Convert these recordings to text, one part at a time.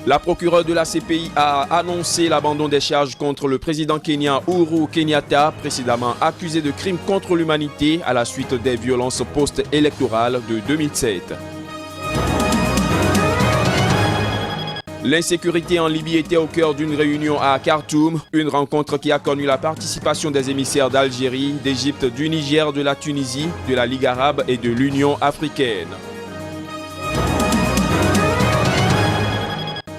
La procureure de la CPI a annoncé l'abandon des charges contre le président kenyan Uhuru Kenyatta, précédemment accusé de crimes contre l'humanité à la suite des violences post-électorales de 2007. L'insécurité en Libye était au cœur d'une réunion à Khartoum, une rencontre qui a connu la participation des émissaires d'Algérie, d'Égypte, du Niger, de la Tunisie, de la Ligue arabe et de l'Union africaine.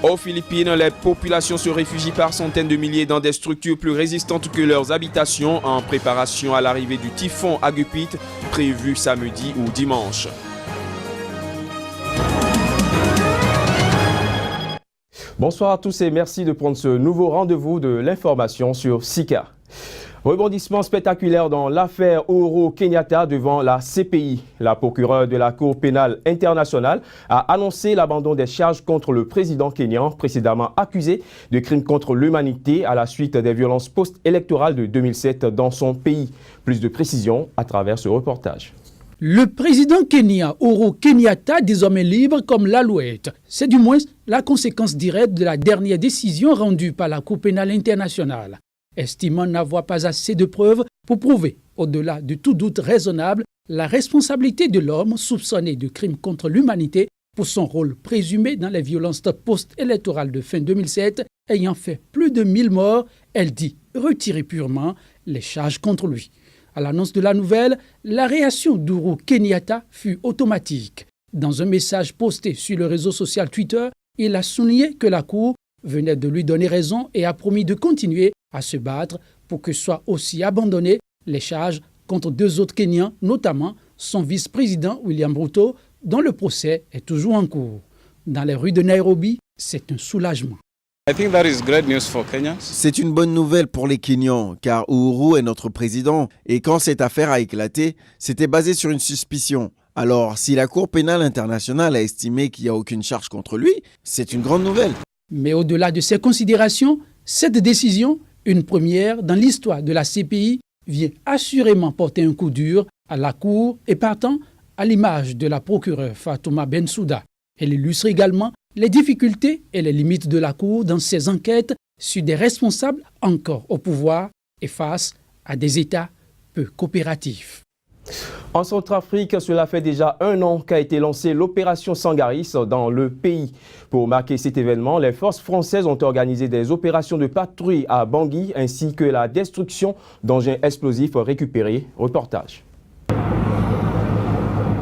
Aux Philippines, les populations se réfugient par centaines de milliers dans des structures plus résistantes que leurs habitations en préparation à l'arrivée du typhon Agupit prévu samedi ou dimanche. Bonsoir à tous et merci de prendre ce nouveau rendez-vous de l'information sur Sika. Rebondissement spectaculaire dans l'affaire Uhuru Kenyatta devant la CPI. La procureure de la Cour pénale internationale a annoncé l'abandon des charges contre le président kenyan, précédemment accusé de crimes contre l'humanité à la suite des violences post-électorales de 2007 dans son pays. Plus de précisions à travers ce reportage. Le président kenyan Uhuru Kenyatta, désormais libre comme l'alouette, c'est du moins la conséquence directe de la dernière décision rendue par la Cour pénale internationale. Estimant n'avoir pas assez de preuves pour prouver, au-delà de tout doute raisonnable, la responsabilité de l'homme soupçonné de crimes contre l'humanité pour son rôle présumé dans les violences post-électorales de fin 2007 ayant fait plus de 1000 morts, elle dit retirer purement les charges contre lui. À l'annonce de la nouvelle, la réaction d'Uhuru Kenyatta fut automatique. Dans un message posté sur le réseau social Twitter, il a souligné que la Cour venait de lui donner raison et a promis de continuer à se battre pour que soient aussi abandonnées les charges contre 2 autres Kenyans, notamment son vice-président William Ruto, dont le procès est toujours en cours. Dans les rues de Nairobi, c'est un soulagement. C'est une bonne nouvelle pour les Kenyans, car Uhuru est notre président. Et quand cette affaire a éclaté, c'était basé sur une suspicion. Alors, si la Cour pénale internationale a estimé qu'il n'y a aucune charge contre lui, c'est une grande nouvelle. Mais au-delà de ces considérations, cette décision, une première dans l'histoire de la CPI, vient assurément porter un coup dur à la Cour et partant à l'image de la procureure Fatouma Bensouda. Elle illustre également les difficultés et les limites de la Cour dans ses enquêtes sur des responsables encore au pouvoir et face à des États peu coopératifs. En Centrafrique, cela fait déjà 1 an qu'a été lancée l'opération Sangaris dans le pays. Pour marquer cet événement, les forces françaises ont organisé des opérations de patrouille à Bangui ainsi que la destruction d'engins explosifs récupérés. Reportage.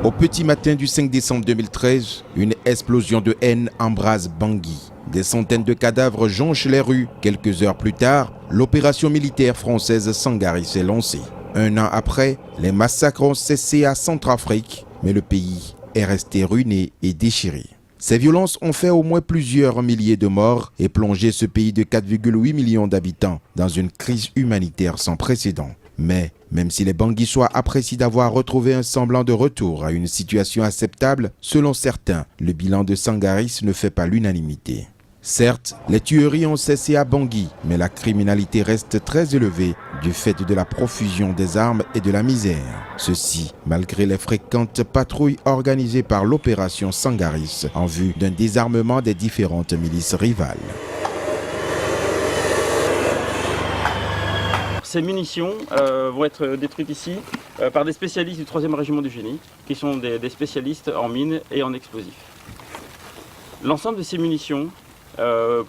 Au petit matin du 5 décembre 2013, une explosion de haine embrase Bangui. Des centaines de cadavres jonchent les rues. Quelques heures plus tard, l'opération militaire française Sangaris est lancée. 1 an après, les massacres ont cessé à Centrafrique, mais le pays est resté ruiné et déchiré. Ces violences ont fait au moins plusieurs milliers de morts et plongé ce pays de 4,8 millions d'habitants dans une crise humanitaire sans précédent. Mais, même si les Banguissois apprécient d'avoir retrouvé un semblant de retour à une situation acceptable, selon certains, le bilan de Sangaris ne fait pas l'unanimité. Certes, les tueries ont cessé à Bangui, mais la criminalité reste très élevée du fait de la profusion des armes et de la misère. Ceci, malgré les fréquentes patrouilles organisées par l'opération Sangaris en vue d'un désarmement des différentes milices rivales. Ces munitions vont être détruites ici par des spécialistes du 3e régiment du génie, qui sont des spécialistes en mines et en explosifs. L'ensemble de ces munitions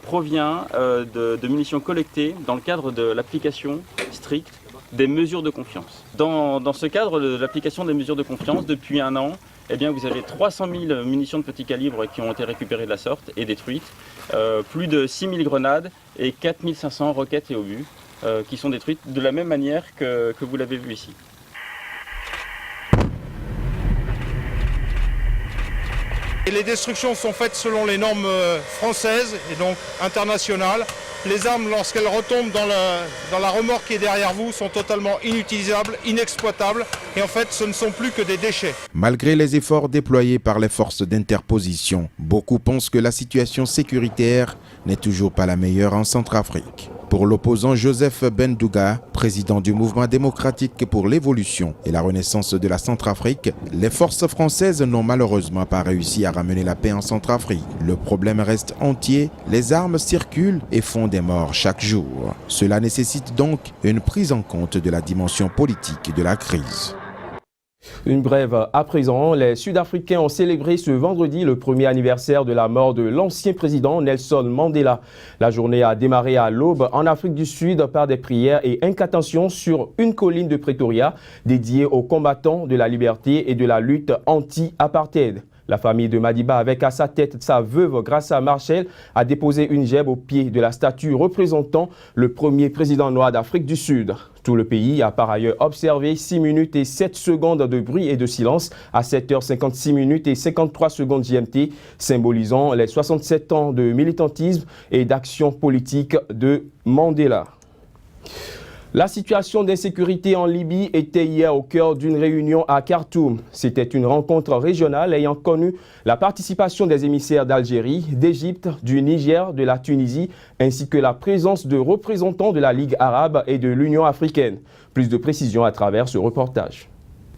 provient de munitions collectées dans le cadre de l'application stricte des mesures de confiance. Dans ce cadre de l'application des mesures de confiance, depuis 1 an, eh bien, vous avez 300 000 munitions de petit calibre qui ont été récupérées de la sorte et détruites, plus de 6 000 grenades et 4 500 roquettes et obus qui sont détruites de la même manière que vous l'avez vu ici. Et les destructions sont faites selon les normes françaises et donc internationales. Les armes, lorsqu'elles retombent dans la remorque qui est derrière vous, sont totalement inutilisables, inexploitables. Et en fait, ce ne sont plus que des déchets. Malgré les efforts déployés par les forces d'interposition, beaucoup pensent que la situation sécuritaire n'est toujours pas la meilleure en Centrafrique. Pour l'opposant Joseph Bendouga, président du mouvement démocratique pour l'évolution et la renaissance de la Centrafrique, les forces françaises n'ont malheureusement pas réussi à ramener la paix en Centrafrique. Le problème reste entier, les armes circulent et font des morts chaque jour. Cela nécessite donc une prise en compte de la dimension politique de la crise. Une brève à présent, les Sud-Africains ont célébré ce vendredi le premier anniversaire de la mort de l'ancien président Nelson Mandela. La journée a démarré à l'aube en Afrique du Sud par des prières et incantations sur une colline de Pretoria dédiée aux combattants de la liberté et de la lutte anti-apartheid. La famille de Madiba, avec à sa tête sa veuve Graça Machel, a déposé une gemme au pied de la statue représentant le premier président noir d'Afrique du Sud. Tout le pays a par ailleurs observé 6 minutes et 7 secondes de bruit et de silence à 7h56 minutes et 53 secondes GMT, symbolisant les 67 ans de militantisme et d'action politique de Mandela. La situation d'insécurité en Libye était hier au cœur d'une réunion à Khartoum. C'était une rencontre régionale ayant connu la participation des émissaires d'Algérie, d'Égypte, du Niger, de la Tunisie, ainsi que la présence de représentants de la Ligue arabe et de l'Union africaine. Plus de précisions à travers ce reportage.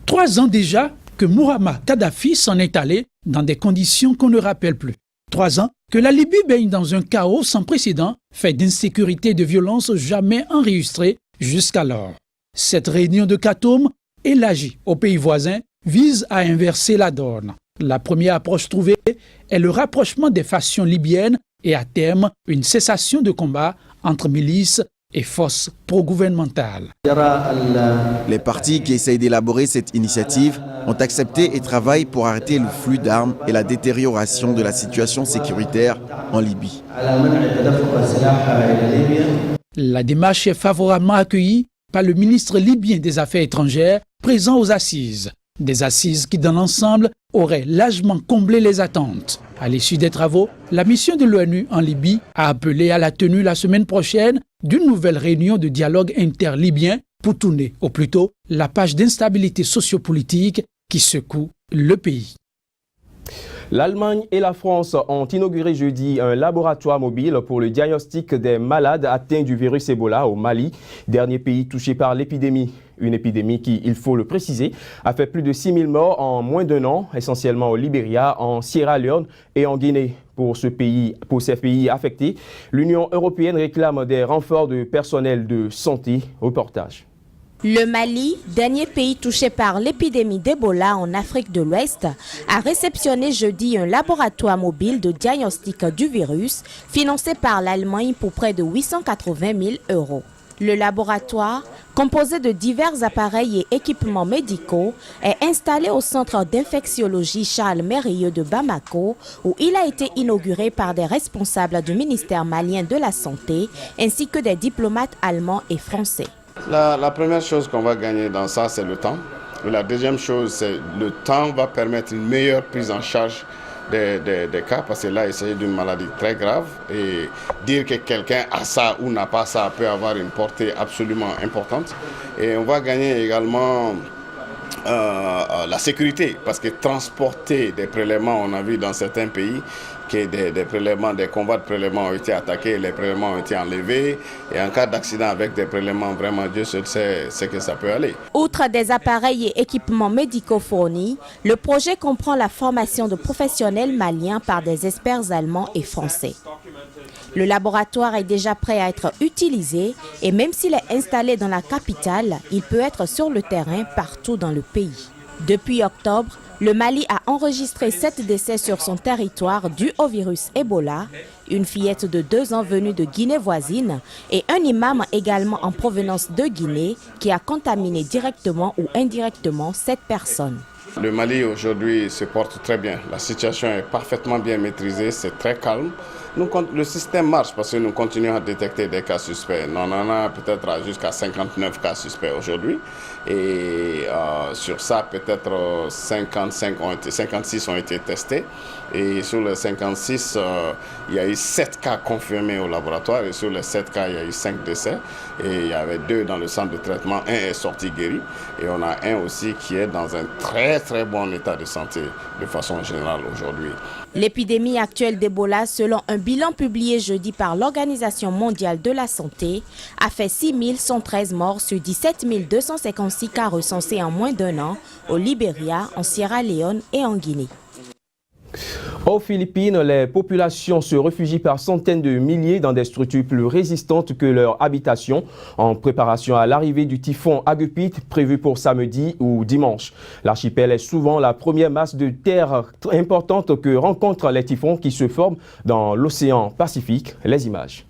3 ans déjà que Muammar Kadhafi s'en est allé dans des conditions qu'on ne rappelle plus. 3 ans que la Libye baigne dans un chaos sans précédent, fait d'insécurité et de violence jamais enregistrées jusqu'alors. Cette réunion de Khartoum, élargie aux pays voisins, vise à inverser la donne. La première approche trouvée est le rapprochement des factions libyennes et à terme une cessation de combat entre milices et forces pro-gouvernementales. Les partis qui essayent d'élaborer cette initiative ont accepté et travaillent pour arrêter le flux d'armes et la détérioration de la situation sécuritaire en Libye. La démarche est favorablement accueillie par le ministre libyen des Affaires étrangères présent aux assises. Des assises qui, dans l'ensemble, auraient largement comblé les attentes. À l'issue des travaux, la mission de l'ONU en Libye a appelé à la tenue la semaine prochaine d'une nouvelle réunion de dialogue interlibyen pour tourner au plus tôt la page d'instabilité sociopolitique qui secoue le pays. L'Allemagne et la France ont inauguré jeudi un laboratoire mobile pour le diagnostic des malades atteints du virus Ebola au Mali, dernier pays touché par l'épidémie. Une épidémie qui, il faut le préciser, a fait plus de 6 000 morts en moins d'1 an, essentiellement au Libéria, en Sierra Leone et en Guinée. Pour ces pays affectés, l'Union européenne réclame des renforts de personnel de santé. Reportage. Le Mali, dernier pays touché par l'épidémie d'Ebola en Afrique de l'Ouest, a réceptionné jeudi un laboratoire mobile de diagnostic du virus financé par l'Allemagne pour près de 880 000 €. Le laboratoire, composé de divers appareils et équipements médicaux, est installé au centre d'infectiologie Charles Mérieux de Bamako, où il a été inauguré par des responsables du ministère malien de la Santé ainsi que des diplomates allemands et français. La première chose qu'on va gagner dans ça, c'est le temps. Et la deuxième chose, c'est le temps va permettre une meilleure prise en charge des cas, parce que là, il s'agit d'une maladie très grave. Et dire que quelqu'un a ça ou n'a pas ça peut avoir une portée absolument importante. Et on va gagner également la sécurité, parce que transporter des prélèvements, on a vu dans certains pays, que des prélèvements, des combats de prélèvements ont été attaqués, les prélèvements ont été enlevés. Et en cas d'accident avec des prélèvements, vraiment, Dieu seul sait ce que ça peut aller. Outre des appareils et équipements médicaux fournis, le projet comprend la formation de professionnels maliens par des experts allemands et français. Le laboratoire est déjà prêt à être utilisé et même s'il est installé dans la capitale, il peut être sur le terrain partout dans le pays. Depuis octobre, le Mali a enregistré 7 décès sur son territoire dus au virus Ebola, une fillette de 2 ans venue de Guinée voisine et un imam également en provenance de Guinée qui a contaminé directement ou indirectement 7 personnes. Le Mali aujourd'hui se porte très bien. La situation est parfaitement bien maîtrisée, c'est très calme. Le système marche parce que nous continuons à détecter des cas suspects. On en a peut-être jusqu'à 59 cas suspects aujourd'hui. Et sur ça, peut-être 56 ont été testés. Et sur les 56, il y a eu 7 cas confirmés au laboratoire. Et sur les 7 cas, il y a eu 5 décès. Et il y avait 2 dans le centre de traitement. Un est sorti guéri. Et on a un aussi qui est dans un très très bon état de santé de façon générale aujourd'hui. L'épidémie actuelle d'Ebola, selon un bilan publié jeudi par l'Organisation mondiale de la santé, a fait 6 113 morts sur 17 256 cas recensés en moins d'un an au Libéria, en Sierra Leone et en Guinée. Aux Philippines, les populations se réfugient par centaines de milliers dans des structures plus résistantes que leur habitation en préparation à l'arrivée du typhon Agupit prévu pour samedi ou dimanche. L'archipel est souvent la première masse de terre importante que rencontrent les typhons qui se forment dans l'océan Pacifique. Les images.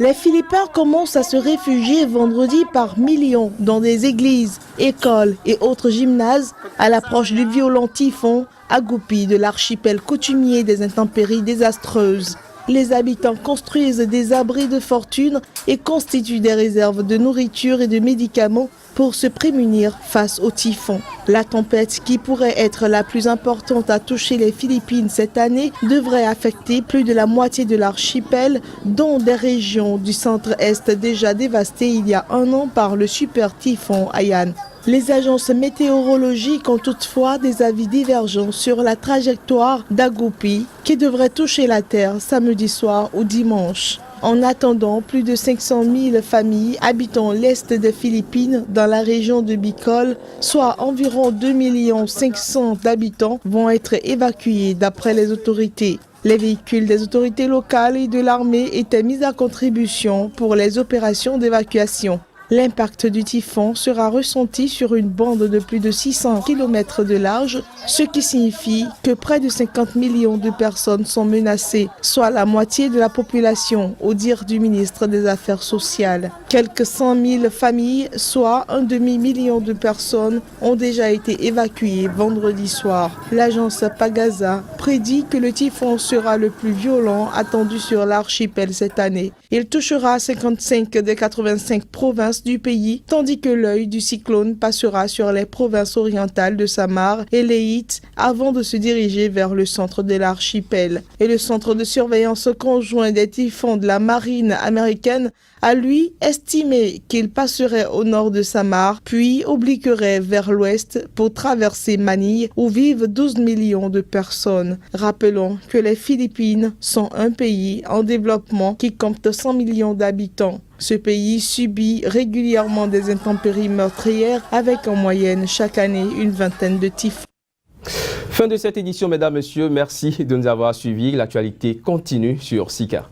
Les Philippins commencent à se réfugier vendredi par millions dans des églises, écoles et autres gymnases à l'approche du violent typhon Agupit de l'archipel coutumier des intempéries désastreuses. Les habitants construisent des abris de fortune et constituent des réserves de nourriture et de médicaments pour se prémunir face au typhon. La tempête, qui pourrait être la plus importante à toucher les Philippines cette année, devrait affecter plus de la moitié de l'archipel, dont des régions du centre-est déjà dévastées il y a un an par le super typhon Haiyan. Les agences météorologiques ont toutefois des avis divergents sur la trajectoire d'Agupit qui devrait toucher la Terre samedi soir ou dimanche. En attendant, plus de 500 000 familles habitant l'est des Philippines dans la région de Bicol, soit environ 2 500 000 d'habitants, vont être évacués d'après les autorités. Les véhicules des autorités locales et de l'armée étaient mis à contribution pour les opérations d'évacuation. L'impact du typhon sera ressenti sur une bande de plus de 600 km de large, ce qui signifie que près de 50 millions de personnes sont menacées, soit la moitié de la population, au dire du ministre des Affaires sociales. Quelques 100 000 familles, soit un demi-million de personnes, ont déjà été évacuées vendredi soir. L'agence Pagasa prédit que le typhon sera le plus violent attendu sur l'archipel cette année. Il touchera 55 des 85 provinces du pays, tandis que l'œil du cyclone passera sur les provinces orientales de Samar et Leyte avant de se diriger vers le centre de l'archipel. Et le centre de surveillance conjoint des typhons de la marine américaine a lui estimé qu'il passerait au nord de Samar, puis obliquerait vers l'ouest pour traverser Manille où vivent 12 millions de personnes. Rappelons que les Philippines sont un pays en développement qui compte 100 millions d'habitants. Ce pays subit régulièrement des intempéries meurtrières avec en moyenne chaque année une vingtaine de typhons. Fin de cette édition, mesdames, messieurs. Merci de nous avoir suivis. L'actualité continue sur SICA.